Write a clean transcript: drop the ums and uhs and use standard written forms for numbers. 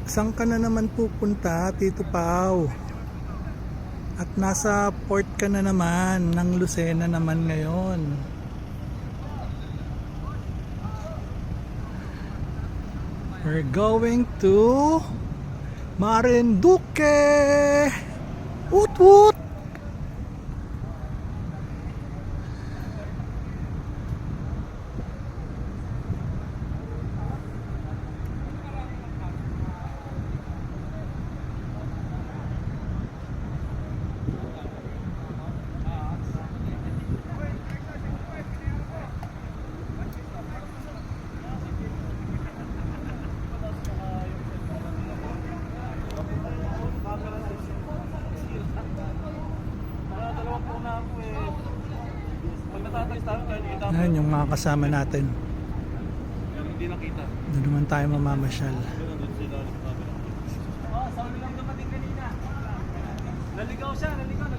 Saan ka na naman pupunta, Tito Pao? At nasa port ka na naman ng Lucena naman ngayon. We're going to Marinduque! Woot woot! Yan yung mga kasama natin. Hindi nakita. Doon naman tayo mamamasyal. Oh, sa ulo lang dumating kanina. Naligaw siya, naligaw.